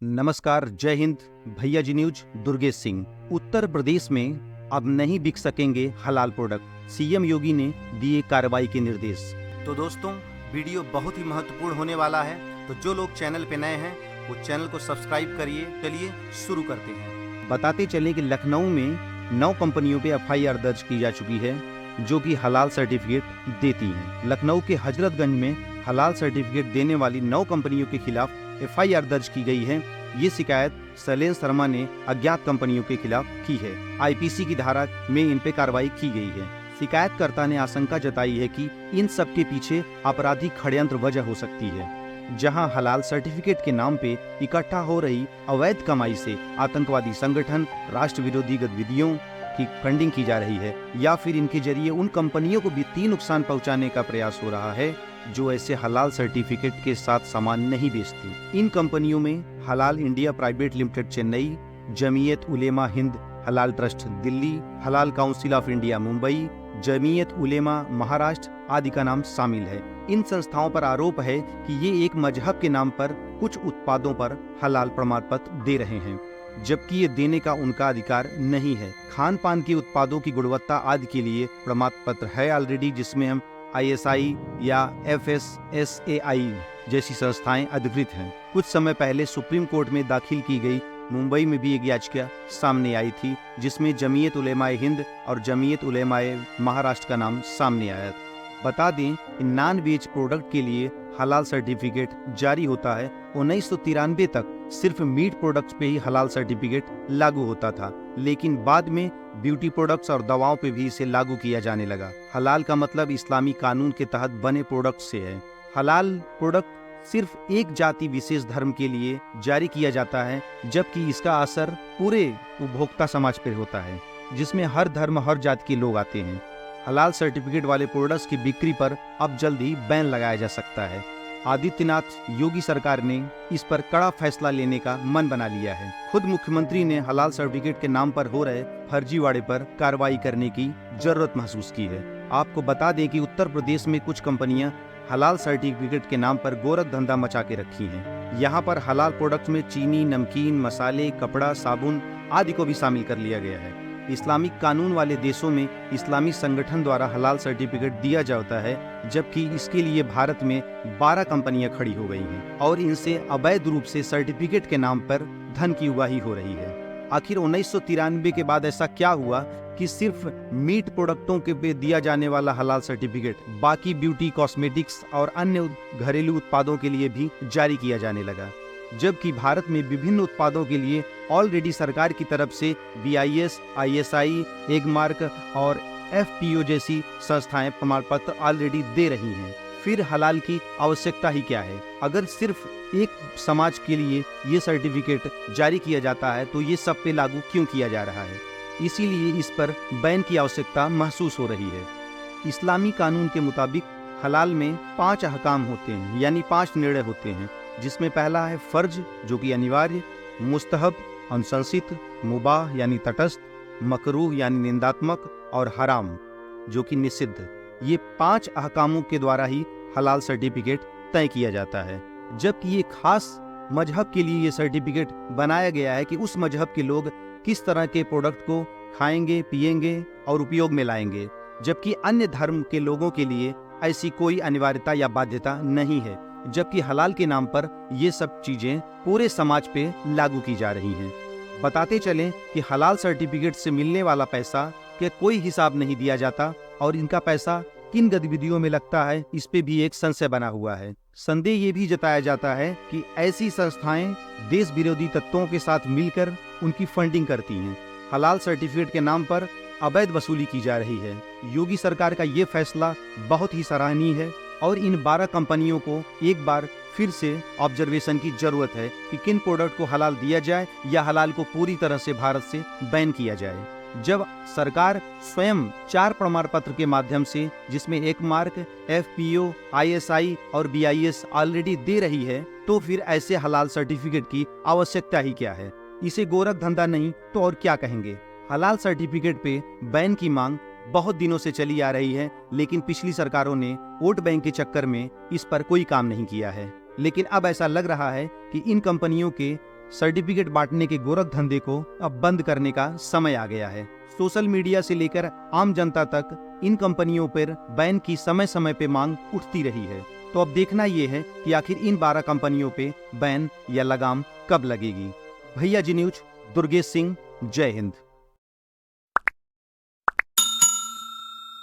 नमस्कार, जय हिंद। भैया जी न्यूज दुर्गेश सिंह। उत्तर प्रदेश में अब नहीं बिक सकेंगे हलाल प्रोडक्ट, सीएम योगी ने दिए कार्रवाई के निर्देश। तो दोस्तों, वीडियो बहुत ही महत्वपूर्ण होने वाला है, तो जो लोग चैनल पे नए हैं वो चैनल को सब्सक्राइब करिए। चलिए शुरू करते हैं। बताते चले कि लखनऊ में 9 कंपनियों पे एफआईआर दर्ज की जा चुकी है जो कि हलाल सर्टिफिकेट देती हैं। लखनऊ के हजरतगंज में हलाल सर्टिफिकेट देने वाली 9 कंपनियों के खिलाफ एफआईआर दर्ज की गई है। ये शिकायत शैलेंद्र शर्मा ने अज्ञात कंपनियों के खिलाफ की है। आईपीसी की धारा में इन पे कार्रवाई की गई है। शिकायतकर्ता ने आशंका जताई है कि इन सब के पीछे आपराधिक षड्यंत्र वजह हो सकती है, जहां हलाल सर्टिफिकेट के नाम पे इकट्ठा हो रही अवैध कमाई से आतंकवादी संगठन, राष्ट्र विरोधी गतिविधियों की फंडिंग की जा रही है, या फिर इनके जरिए उन कंपनियों को वित्तीय नुकसान पहुंचाने का प्रयास हो रहा है जो ऐसे हलाल सर्टिफिकेट के साथ सामान नहीं बेचती। इन कंपनियों में Halal India Private Limited Chennai, Jamiat Ulema Hind Halal Trust Delhi, Halal Council of India Mumbai, Jamiat Ulema Maharashtra आदि का नाम शामिल है। इन संस्थाओं पर आरोप है कि ये एक मजहब के नाम पर कुछ उत्पादों पर हलाल प्रमाण पत्र दे रहे हैं, जबकि ये देने का उनका अधिकार नहीं है। खान पान के उत्पादों की गुणवत्ता आदि के लिए प्रमाण पत्र है ऑलरेडी, जिसमें हम ISI या FSSAI जैसी संस्थाएं अधिकृत हैं। कुछ समय पहले सुप्रीम कोर्ट में दाखिल की गई मुंबई में भी एक याचिका सामने आई थी, जिसमें जमीयत उलेमाए हिंद और जमीयत उलेमाए महाराष्ट्र का नाम सामने आया। बता दें कि नॉन वेज प्रोडक्ट के लिए हलाल सर्टिफिकेट जारी होता है। 1993 तक सिर्फ मीट प्रोडक्ट्स पे ही हलाल सर्टिफिकेट लागू होता था, लेकिन बाद में ब्यूटी प्रोडक्ट्स और दवाओं पे भी इसे लागू किया जाने लगा। हलाल का मतलब इस्लामी कानून के तहत बने प्रोडक्ट से है। हलाल प्रोडक्ट सिर्फ एक जाति विशेष धर्म के लिए जारी किया जाता है, जबकि इसका असर पूरे उपभोक्ता समाज पर होता है, जिसमें हर धर्म हर जाति के लोग आते हैं। हलाल सर्टिफिकेट वाले प्रोडक्ट्स की बिक्री पर अब जल्द ही बैन लगाया जा सकता है। आदित्यनाथ योगी सरकार ने इस पर कड़ा फैसला लेने का मन बना लिया है। खुद मुख्यमंत्री ने हलाल सर्टिफिकेट के नाम पर हो रहे फर्जीवाड़े पर कार्रवाई करने की जरूरत महसूस की है। आपको बता दें कि उत्तर प्रदेश में कुछ कंपनियां हलाल सर्टिफिकेट के नाम पर गोरख धंधा मचा के रखी हैं। यहाँ पर हलाल प्रोडक्ट्स में चीनी, नमकीन, मसाले, कपड़ा, साबुन आदि को भी शामिल कर लिया गया है। इस्लामिक कानून वाले देशों में इस्लामी संगठन द्वारा हलाल सर्टिफिकेट दिया जाता है, जबकि इसके लिए भारत में 12 कंपनियां खड़ी हो गई हैं और इनसे अवैध रूप से सर्टिफिकेट के नाम पर धन की उगाही हो रही है। आखिर 1993 के बाद ऐसा क्या हुआ कि सिर्फ मीट प्रोडक्टों के पे दिया जाने वाला हलाल सर्टिफिकेट बाकी ब्यूटी, कॉस्मेटिक्स और अन्य घरेलू उत्पादों के लिए भी जारी किया जाने लगा, जबकि भारत में विभिन्न उत्पादों के लिए ऑलरेडी सरकार की तरफ से BIS, ISI, एगमार्क और FPO जैसी संस्थाएं प्रमाण पत्र ऑलरेडी दे रही हैं। फिर हलाल की आवश्यकता ही क्या है? अगर सिर्फ एक समाज के लिए ये सर्टिफिकेट जारी किया जाता है तो ये सब पे लागू क्यों किया जा रहा है? इसीलिए इस पर बैन की आवश्यकता महसूस हो रही है। इस्लामी कानून के मुताबिक हलाल में 5 अहकाम होते हैं, यानी 5 निर्णय होते हैं, जिसमें पहला है फर्ज जो कि अनिवार्य, मुस्तहब अनुशंसित, मुबाह यानी तटस्थ, मकरूह यानी निंदात्मक और हराम जो कि निषिद्ध। ये 5 अहकामों के द्वारा ही हलाल सर्टिफिकेट तय किया जाता है, जबकि ये खास मजहब के लिए ये सर्टिफिकेट बनाया गया है कि उस मजहब के लोग किस तरह के प्रोडक्ट को खाएंगे, पिएंगे और उपयोग में लाएंगे, जबकि अन्य धर्म के लोगों के लिए ऐसी कोई अनिवार्यता या बाध्यता नहीं है, जबकि हलाल के नाम पर ये सब चीजें पूरे समाज पे लागू की जा रही हैं। बताते चलें कि हलाल सर्टिफिकेट से मिलने वाला पैसा के कोई हिसाब नहीं दिया जाता और इनका पैसा किन गतिविधियों में लगता है, इस पे भी एक संशय बना हुआ है। संदेह ये भी जताया जाता है कि ऐसी संस्थाएं देश विरोधी तत्वों के साथ मिलकर उनकी फंडिंग करती हैं। हलाल सर्टिफिकेट के नाम पर अवैध वसूली की जा रही है। योगी सरकार का ये फैसला बहुत ही सराहनीय है और इन 12 कंपनियों को एक बार फिर से ऑब्जर्वेशन की जरूरत है कि किन प्रोडक्ट को हलाल दिया जाए या हलाल को पूरी तरह से भारत से बैन किया जाए। जब सरकार स्वयं 4 प्रमाण पत्र के माध्यम से, जिसमें एगमार्क, FPO, ISI और BIS ऑलरेडी दे रही है, तो फिर ऐसे हलाल सर्टिफिकेट की आवश्यकता ही क्या है? इसे गोरख धंधा नहीं तो और क्या कहेंगे? हलाल सर्टिफिकेट पे बैन की मांग बहुत दिनों से चली आ रही है, लेकिन पिछली सरकारों ने वोट बैंक के चक्कर में इस पर कोई काम नहीं किया है। लेकिन अब ऐसा लग रहा है कि इन कंपनियों के सर्टिफिकेट बांटने के गोरख धंधे को अब बंद करने का समय आ गया है। सोशल मीडिया से लेकर आम जनता तक इन कंपनियों पर बैन की समय समय पे मांग उठती रही है। तो अब देखना ये है कि आखिर इन 12 कंपनियों पे बैन या लगाम कब लगेगी। भैया जी न्यूज, दुर्गेश सिंह, जय हिंद।